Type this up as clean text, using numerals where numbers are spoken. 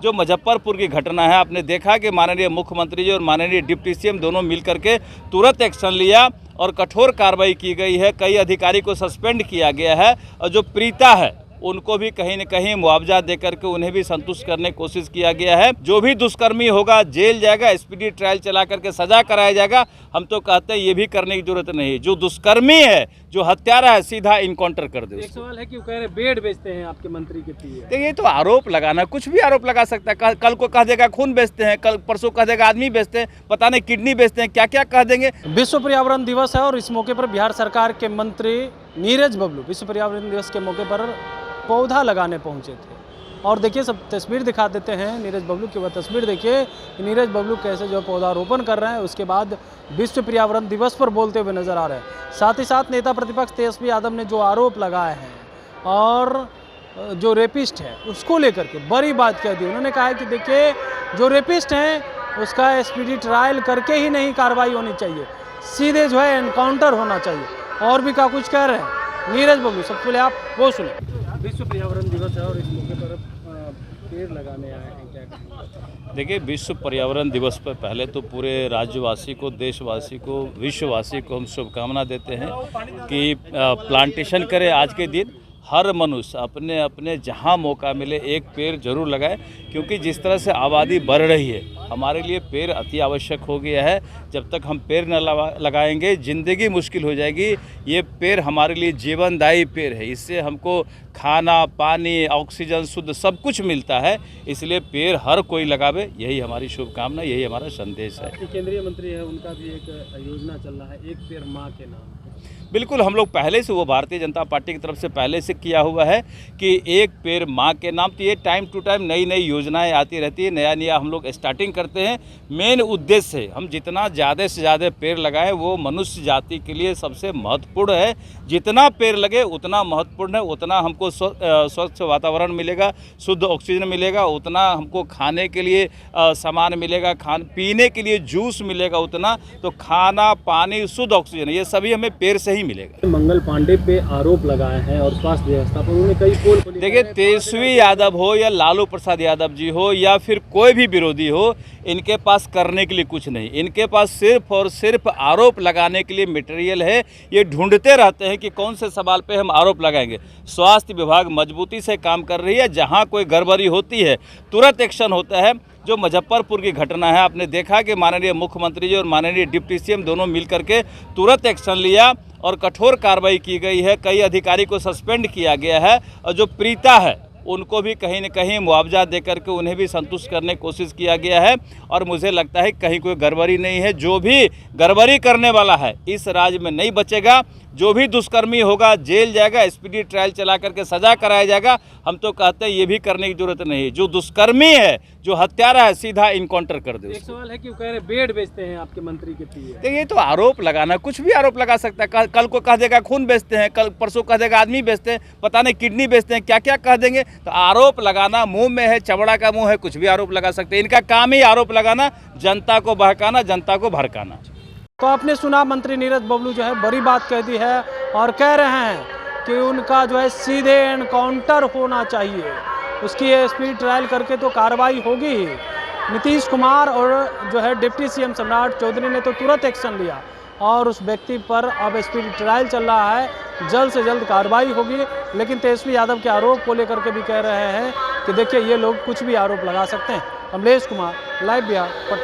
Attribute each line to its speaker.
Speaker 1: जो मुजफ्फरपुर की घटना है, आपने देखा कि माननीय मुख्यमंत्री जी और माननीय डिप्टी सीएम दोनों मिल करके तुरंत एक्शन लिया और कठोर कार्रवाई की गई है। कई अधिकारी को सस्पेंड किया गया है और जो पीड़िता है उनको भी कहीं न कहीं मुआवजा देकर के उन्हें भी संतुष्ट करने की कोशिश किया गया है। जो भी दुष्कर्मी होगा जेल जाएगा, स्पीडी ट्रायल चला करके सजा कराया जाएगा। हम तो कहते हैं ये भी करने की जरूरत नहीं है। जो दुष्कर्मी है, जो हत्यारा है, सीधा इनकाउंटर कर दे।
Speaker 2: एक सवाल है कि वो कह रहे बेड बेचते हैं आपके मंत्री के पीए।
Speaker 1: तो ये तो आरोप लगाना, कुछ भी आरोप लगा सकता है। कल को कह देगा खून बेचते हैं, कल परसों कह देगा आदमी बेचते हैं, पता नहीं किडनी बेचते हैं, क्या क्या कह देंगे।
Speaker 2: विश्व पर्यावरण दिवस है और इस मौके पर बिहार सरकार के मंत्री नीरज बबलू विश्व पर्यावरण दिवस के मौके पर पौधा लगाने पहुंचे थे। और देखिए, सब तस्वीर दिखा देते हैं नीरज बबलू की। वह तस्वीर देखिए, नीरज बबलू कैसे जो पौधारोपण कर रहे हैं, उसके बाद विश्व पर्यावरण दिवस पर बोलते हुए नजर आ रहे हैं। साथ ही साथ नेता प्रतिपक्ष तेजस्वी यादव ने जो आरोप लगाए हैं और जो रेपिस्ट है उसको लेकर के बड़ी बात कह दी। उन्होंने कहा है कि देखिए, जो रेपिस्ट हैं उसका स्पीडी ट्रायल करके ही नहीं कार्रवाई होनी चाहिए, सीधे जो है एनकाउंटर होना चाहिए। और भी क्या कुछ कह रहे हैं नीरज बबलू, सबसे पहले आप वो सुने। विश्व पर्यावरण दिवस है और इस मौके पर पेड़ लगाने आए हैं, क्या कहेंगे?
Speaker 1: देखिए, विश्व पर्यावरण दिवस पर पहले तो पूरे राज्यवासी को, देशवासी को, विश्ववासी को हम शुभकामना देते हैं कि प्लांटेशन करें। आज के दिन हर मनुष्य अपने अपने जहां मौका मिले एक पेड़ जरूर लगाए, क्योंकि जिस तरह से आबादी बढ़ रही है, हमारे लिए पेड़ अति आवश्यक हो गया है। जब तक हम पेड़ न लगाएंगे ज़िंदगी मुश्किल हो जाएगी। ये पेड़ हमारे लिए जीवनदायी पेड़ है, इससे हमको खाना, पानी, ऑक्सीजन शुद्ध सब कुछ मिलता है। इसलिए पेड़ हर कोई लगावे, यही हमारी शुभकामना, यही हमारा संदेश है।
Speaker 2: केंद्रीय मंत्री है, उनका भी एक योजना चल रहा है, एक पेड़ माँ के नाम।
Speaker 1: बिल्कुल, हम लोग पहले से, वो भारतीय जनता पार्टी की तरफ से पहले से किया हुआ है कि एक पेड़ माँ के नाम। तो ये टाइम टू टाइम नई नई योजनाएं आती रहती है, नया नया हम लोग स्टार्टिंग करते हैं। मेन उद्देश्य है हम जितना ज़्यादा से ज़्यादा पेड़ लगाएं, वो मनुष्य जाति के लिए सबसे महत्वपूर्ण है। जितना पेड़ लगे उतना महत्वपूर्ण है, उतना हमको स्वच्छ वातावरण मिलेगा, शुद्ध ऑक्सीजन मिलेगा, उतना हमको खाने के लिए सामान मिलेगा, पीने के लिए जूस मिलेगा उतना। तो खाना, पानी, शुद्ध ऑक्सीजन, ये सभी हमें पेड़ से ही मिलेगा।
Speaker 2: मंगल पांडे पे आरोप लगाए हैं और स्वास्थ्य व्यवस्था पर उन्होंने कई पोल।
Speaker 1: देखिए, तेजस्वी यादव हो या लालू प्रसाद यादव जी हो या फिर कोई भी विरोधी हो, इनके पास करने के लिए कुछ नहीं। इनके पास सिर्फ और सिर्फ आरोप लगाने के लिए मटेरियल है। ये ढूंढते रहते हैं कि कौन से सवाल पे हम आरोप लगाएंगे। स्वास्थ्य विभाग मजबूती से काम कर रही है। जहां कोई गड़बड़ी होती है तुरंत एक्शन होता है। जो मुजफ्फरपुर की घटना है, आपने देखा कि माननीय मुख्यमंत्री जी और माननीय डिप्टी सीएम दोनों मिल करके तुरंत एक्शन लिया और कठोर कार्रवाई की गई है। कई अधिकारी को सस्पेंड किया गया है और जो पीड़िता है उनको भी कहीं न कहीं मुआवजा देकर के उन्हें भी संतुष्ट करने की कोशिश किया गया है। और मुझे लगता है कहीं कोई गड़बड़ी नहीं है। जो भी गड़बड़ी करने वाला है इस राज्य में नहीं बचेगा। जो भी दुष्कर्मी होगा जेल जाएगा, स्पीडी ट्रायल चला करके सजा कराया जाएगा। हम तो कहते हैं ये भी करने की जरूरत नहीं है। जो दुष्कर्मी है, जो हत्यारा है, सीधा इनकाउंटर कर दे।
Speaker 2: एक सवाल है कि वो कह रहे बेड बेचते हैं आपके मंत्री के पीए।
Speaker 1: तो ये तो आरोप लगाना, कुछ भी आरोप लगा सकता है। कल को कह देगा खून बेचते हैं, कल परसों कह देगा आदमी बेचते हैं, पता नहीं किडनी बेचते हैं, क्या क्या कह देंगे। तो आरोप लगाना मुंह में है, चमड़ा का मुंह है, कुछ भी आरोप लगा सकते हैं। इनका काम ही आरोप लगाना, जनता को बहकाना, जनता को भड़काना।
Speaker 2: तो आपने सुना, मंत्री नीरज बबलू जो है बड़ी बात कह दी है और कह रहे हैं कि उनका जो है सीधे एनकाउंटर होना चाहिए। उसकी स्पीड ट्रायल करके तो कार्रवाई होगी ही। नीतीश कुमार और जो है डिप्टी सीएम सम्राट चौधरी ने तो तुरंत एक्शन लिया और उस व्यक्ति पर अब स्पीड ट्रायल चल रहा है। जल्द से जल्द कार्रवाई होगी। लेकिन तेजस्वी यादव के आरोप को लेकर के भी कह रहे हैं कि देखिए, ये लोग कुछ भी आरोप लगा सकते हैं। कमलेश कुमार, लाइव बिहार, पटना।